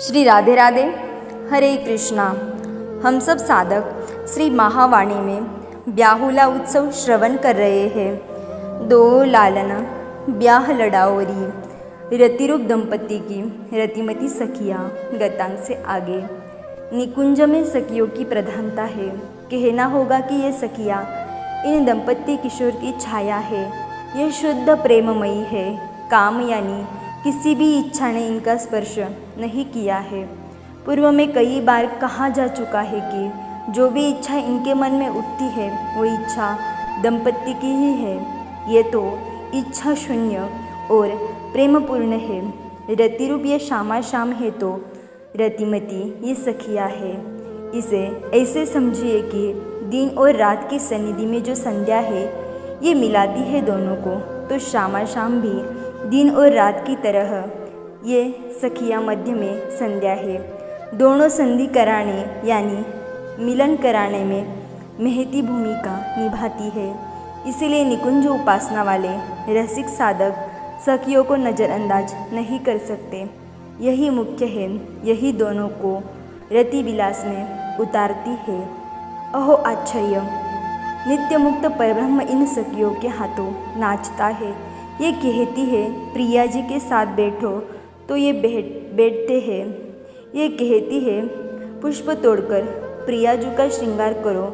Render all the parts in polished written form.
श्री राधे राधे, हरे कृष्णा। हम सब साधक श्री महावाणी में ब्याहुला उत्सव श्रवण कर रहे हैं। दो लालन ब्याह लड़ाओरी रतिरूप दंपति की रतिमती सखियाँ गतांग से आगे। निकुंज में सखियों की प्रधानता है। कहना होगा कि ये सखियाँ इन दंपति किशोर की छाया है। ये शुद्ध प्रेममयी है। काम यानी किसी भी इच्छा ने इनका स्पर्श नहीं किया है। पूर्व में कई बार कहा जा चुका है कि जो भी इच्छा इनके मन में उठती है वो इच्छा दंपति की ही है। ये तो इच्छा शून्य और प्रेमपूर्ण है। रतिरूप ये श्यामा श्याम है तो रतिमती ये सखिया है। इसे ऐसे समझिए कि दिन और रात की सन्निधि में जो संध्या है ये मिलाती है दोनों को। तो श्यामा श्याम भी दिन और रात की तरह ये सखिया मध्य में संध्या है। दोनों संधि कराने यानी मिलन कराने में महती भूमिका निभाती है। इसीलिए निकुंज उपासना वाले रसिक साधक सखियों को नज़रअंदाज नहीं कर सकते। यही मुख्य है। यही दोनों को रति विलास में उतारती है। अहो आश्चर्य! नित्य मुक्त परब्रह्म इन सखियों के हाथों नाचता है। ये कहती है प्रिया जी के साथ बैठो तो ये बैठते हैं। ये कहती है पुष्प तोड़कर प्रिया जी का श्रृंगार करो,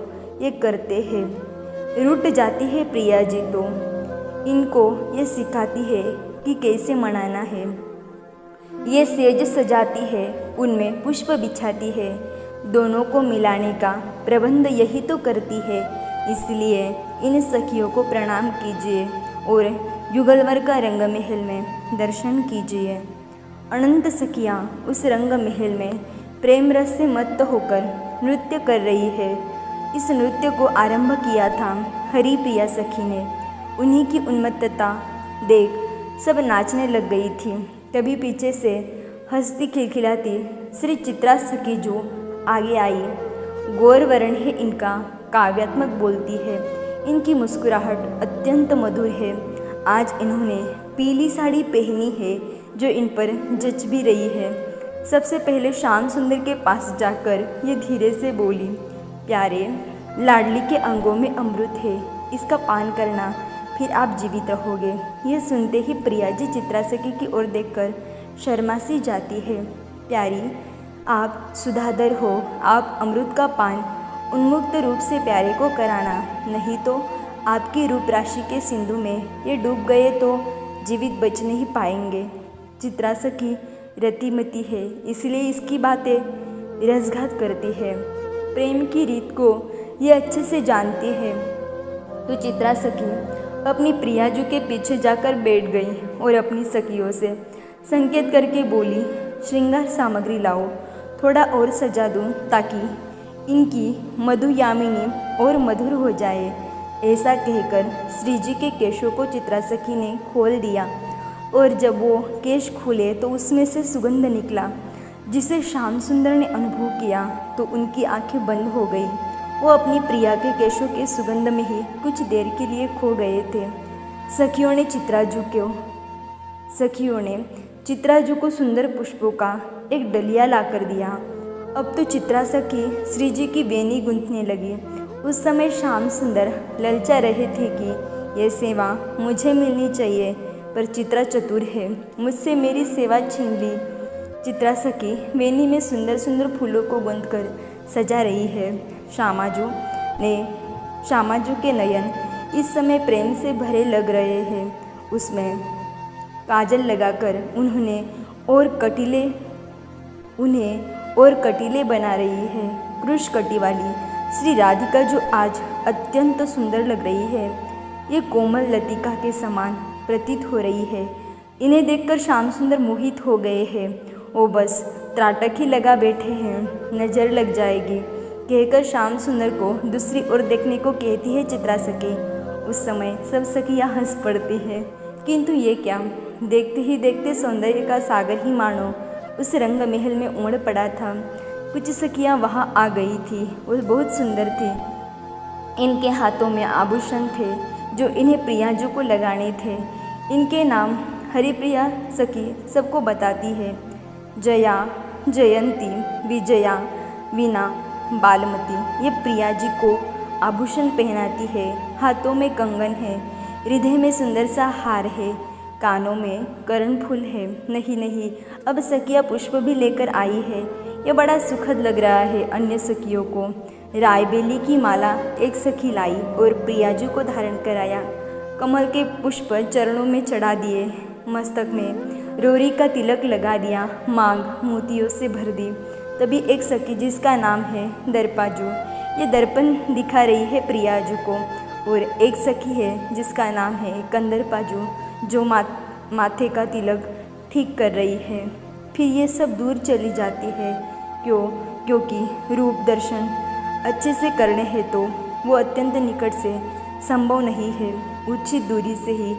ये करते हैं। रूठ जाती है प्रिया जी तो इनको ये सिखाती है कि कैसे मनाना है। ये सेज सजाती है, उनमें पुष्प बिछाती है। दोनों को मिलाने का प्रबंध यही तो करती है। इसलिए इन सखियों को प्रणाम कीजिए और युगलवर का रंग महल में दर्शन कीजिए। अनंत सखियाँ उस रंग महल में प्रेम रस से मत्त होकर नृत्य कर रही है। इस नृत्य को आरंभ किया था हरिप्रिया सखी ने। उन्हीं की उन्मत्तता देख सब नाचने लग गई थी। तभी पीछे से हंसती खिलखिलाती श्री चित्रा सखी जो आगे आई। गौर वर्ण है इनका, काव्यात्मक बोलती है। इनकी मुस्कुराहट अत्यंत मधुर है। आज इन्होंने पीली साड़ी पहनी है जो इन पर जच भी रही है। सबसे पहले श्याम सुंदर के पास जाकर ये धीरे से बोली, प्यारे लाडली के अंगों में अमृत है, इसका पान करना, फिर आप जीवित रहोगे। ये सुनते ही प्रिया जी चित्रा सखी की ओर देखकर शर्मा सी जाती है। प्यारी, आप सुधाधर हो, आप अमृत का पान उन्मुक्त रूप से प्यारे को कराना, नहीं तो आपकी रूप राशि के सिंधु में ये डूब गए तो जीवित बच नहीं पाएंगे। चित्रा सखी रतिमती है, इसलिए इसकी बातें रसघात करती है। प्रेम की रीत को ये अच्छे से जानती है। तो चित्रा सखी अपनी प्रियाजू के पीछे जाकर बैठ गई और अपनी सखियों से संकेत करके बोली, श्रृंगार सामग्री लाओ, थोड़ा और सजा दूँ ताकि इनकी मधुयामिनी और मधुर हो जाए। ऐसा कहकर श्री जी के केशों को चित्रा सखी ने खोल दिया और जब वो केश खुले तो उसमें से सुगंध निकला जिसे श्याम सुंदर ने अनुभव किया तो उनकी आंखें बंद हो गई। वो अपनी प्रिया के केशों के सुगंध में ही कुछ देर के लिए खो गए थे। सखियों ने चित्राजू को सुंदर पुष्पों का एक डलिया ला कर दिया। अब तो चित्रा सखी श्री जी की बेनी गूंथने लगी। उस समय श्याम सुंदर ललचा रहे थे कि यह सेवा मुझे मिलनी चाहिए, पर चित्रा चतुर है, मुझसे मेरी सेवा छीन ली। चित्रा सखी वेनी में सुंदर सुंदर फूलों को गूंथकर सजा रही है। श्यामाजू के नयन इस समय प्रेम से भरे लग रहे हैं। उसमें काजल लगाकर उन्हें और कटीले बना रही है। कृष कटी वाली श्री राधिका जो आज अत्यंत सुंदर लग रही है, ये कोमल लतिका के समान प्रतीत हो रही है। इन्हें देखकर श्याम सुंदर मोहित हो गए हैं। वो बस त्राटक ही लगा बैठे हैं, नज़र लग जाएगी कहकर श्याम सुंदर को दूसरी ओर देखने को कहती है चित्रा सखी। उस समय सब सखियाँ हंस पड़ती हैं, किंतु ये क्या, देखते ही देखते सौंदर्य का सागर ही मानो उस रंग महल में उमड़ पड़ा था। कुछ सखियाँ वहाँ आ गई थी, वो बहुत सुंदर थी। इनके हाथों में आभूषण थे जो इन्हें प्रियाजू को लगाने थे। इनके नाम हरिप्रिया सखी सबको बताती है। जया, जयंती, विजया, वीणा, बालमती ये प्रिया जी को आभूषण पहनाती है। हाथों में कंगन है, हृदय में सुंदर सा हार है, कानों में कर्ण फूल है। नहीं, अब सखियाँ पुष्प भी लेकर आई है। यह बड़ा सुखद लग रहा है अन्य सखियों को। रायबेली की माला एक सखी लाई और प्रियाजू को धारण कराया। कमल के पुष्प चरणों में चढ़ा दिए, मस्तक में रोरी का तिलक लगा दिया, मांग मोतियों से भर दी। तभी एक सखी जिसका नाम है दर्पाजू, ये दर्पण दिखा रही है प्रियाजू को, और एक सखी है जिसका नाम है कंदरपाजू, जो माथे का तिलक ठीक कर रही है। फिर ये सब दूर चली जाती है। क्योंकि रूप दर्शन अच्छे से करने हैं तो वो अत्यंत निकट से संभव नहीं है, उचित दूरी से ही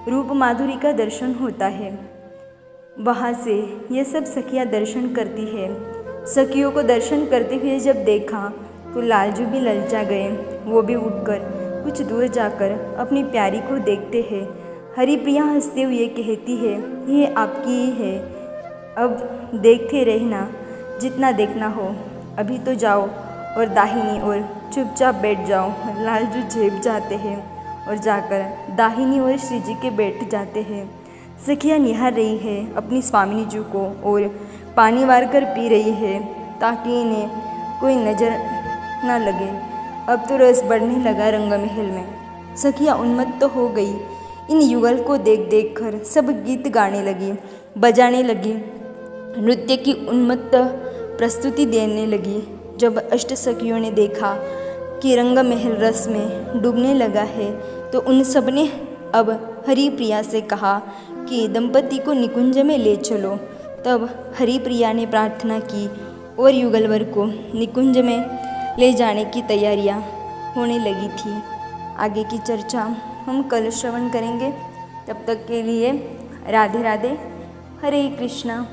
रूप माधुरी का दर्शन होता है। वहाँ से ये सब सखियाँ दर्शन करती है। सखियों को दर्शन करते हुए जब देखा तो लालजू भी ललचा गए। वो भी उठकर कुछ दूर जाकर अपनी प्यारी को देखते हैं। हरिप्रिया हंसते हुए कहती है, ये आपकी ही है, अब देखते रहना जितना देखना हो। अभी तो जाओ और दाहिनी ओर चुपचाप बैठ जाओ। लालजू झेप जाते हैं और जाकर दाहिनी ओर श्री जी के बैठ जाते हैं। सखियाँ निहार रही है अपनी स्वामिनी जी को और पानी वार कर पी रही है ताकि इन्हें कोई नज़र न लगे। अब तो रस बढ़ने लगा रंग महल में। सखियाँ उन्मत्त तो हो गई। इन युगल को देख कर सब गीत गाने लगी, बजाने लगी, नृत्य की उन्मत्त प्रस्तुति देने लगी। जब अष्ट सखियों ने देखा कि रंग महल रस में डूबने लगा है तो उन सब ने अब हरिप्रिया से कहा कि दंपति को निकुंज में ले चलो। तब हरिप्रिया ने प्रार्थना की और युगलवर को निकुंज में ले जाने की तैयारियां होने लगी थी। आगे की चर्चा हम कल श्रवण करेंगे। तब तक के लिए राधे राधे, हरे कृष्णा।